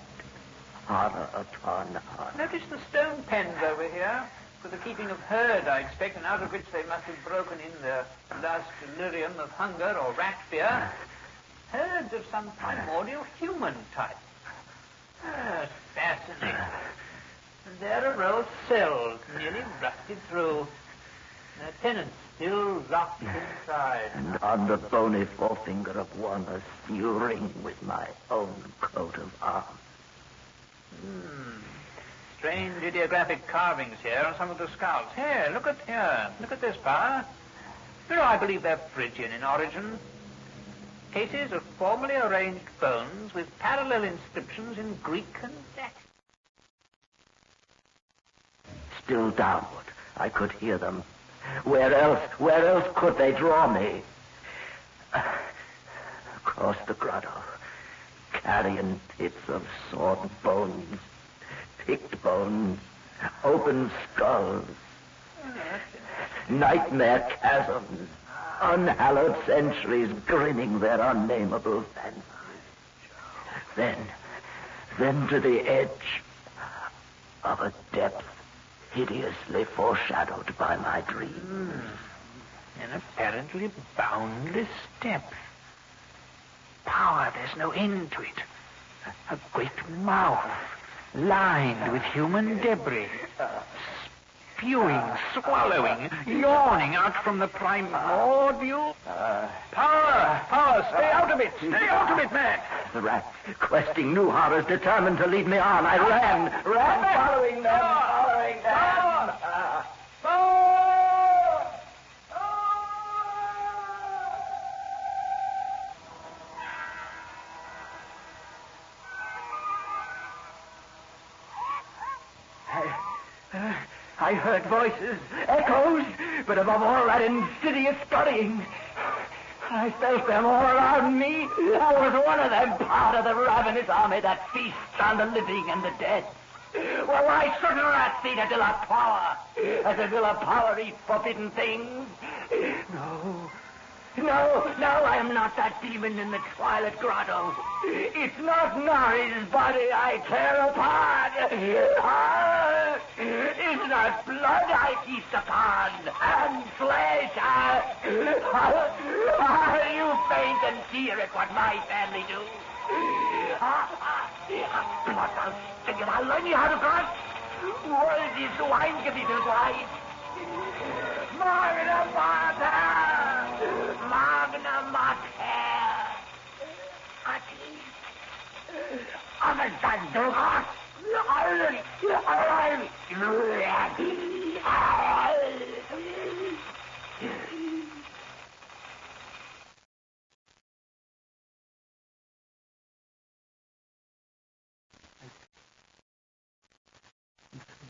Horror upon horror. Notice the stone pens over here. For the keeping of herd, I expect, and out of which they must have broken in their last delirium of hunger or rat fear. Herds of some primordial human type. Fascinating. And there are a row of cells nearly rusted through. Their tenants still locked inside. And on the bony forefinger of one, a steel ring with my own coat of arms. Strange ideographic carvings here on some of the skulls. Here, look at this, Pa. You know, I believe they're Phrygian in origin. Cases of formally arranged bones with parallel inscriptions in Greek and Latin. Still downward, I could hear them. Where else could they draw me? Across the grotto, carrion pits of sawed bones, picked bones, open skulls. Nightmare chasms, unhallowed centuries grinning their unnameable fancies. Then to the edge of a depth hideously foreshadowed by my dreams. An apparently boundless depth. Power, there's no end to it. A great mouth, lined with human debris. Spewing, swallowing, yawning out from the primordial. Power, stay out of it, man. The rats, questing new horrors, determined to lead me on. I ran, following them. I heard voices, echoes, but above all that insidious scurrying. I felt them all around me. I was one of them, part of the ravenous army that feasts on the living and the dead. Well, why shouldn't rats eat a deal of power, as a deal of power eat forbidden things? No, I am not that demon in the twilight grotto. It's not Nari's body I tear apart. It's not blood I feast upon, and flesh. You faint and tear at what my family do. Blood, I'll sting you. I'll learn you how to grunt. Words is wine, cathedral wine. Magna Mater.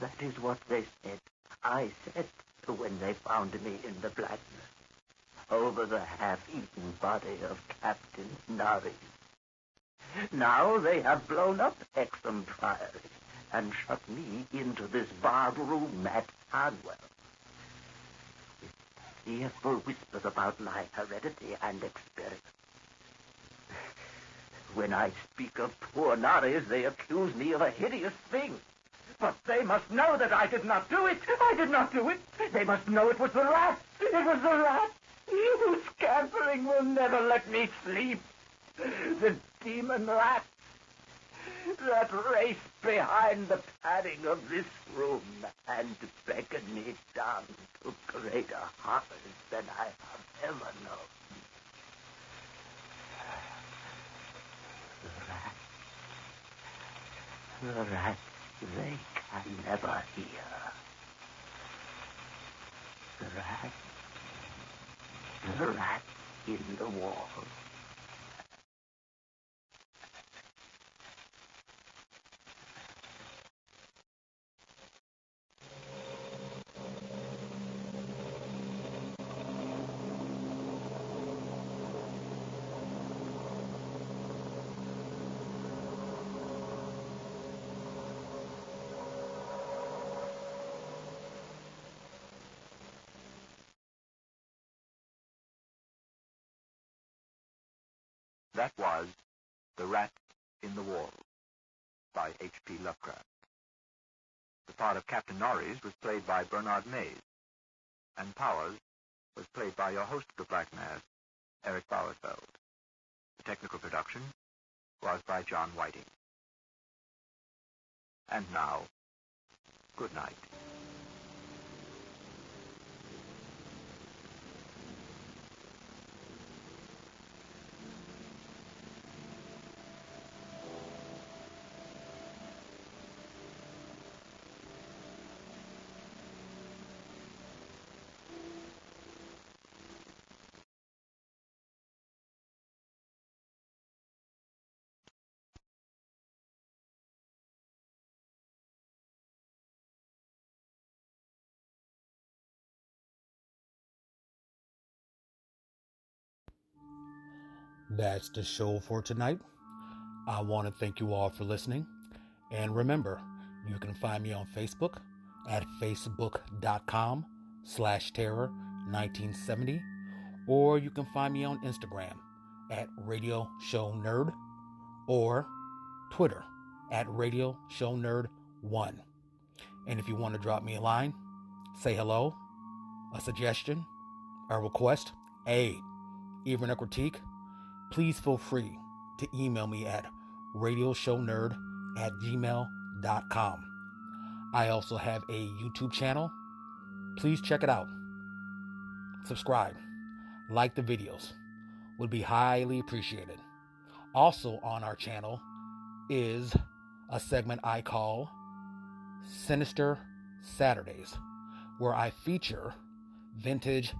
That is what they said. I said when they found me in the blackness, over the half-eaten body of Captain Nari. Now they have blown up Hexham Priory and shut me into this barred room at Hanwell. With fearful whispers about my heredity and experience. When I speak of poor Naris, they accuse me of a hideous thing. But they must know that I did not do it. I did not do it. They must know it was the rat. It was the rat whose scampering will never let me sleep. The demon rat that raced behind the padding of this room and beckoned me down to greater horrors than I have ever known. The rat they can never hear. The rat in the wall. That was The Rat in the Wall by H.P. Lovecraft. The part of Captain Norris was played by Bernard Mays, and Powers was played by your host of the Black Mass, Eric Bauersfeld. The technical production was by John Whiting. And now, good night. That's the show for tonight. I want to thank you all for listening. And remember, you can find me on Facebook at facebook.com radio_terror1970, or you can find me on Instagram at Radio Show Nerd, or Twitter at Radio Show Nerd 1. And if you want to drop me a line, say hello, a suggestion, a request, even a critique, please feel free to email me at radioshownerd@gmail.com. I also have a YouTube channel. Please check it out. Subscribe. Like the videos. Would be highly appreciated. Also on our channel is a segment I call Sinister Saturdays, where I feature vintage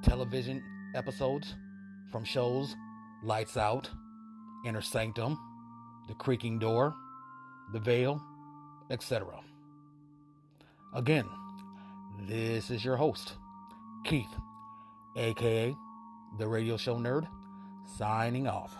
television episodes from shows Lights Out, Inner Sanctum, The Creaking Door, The Veil, etc. Again, this is your host, Keith, aka The Radio Show Nerd, signing off.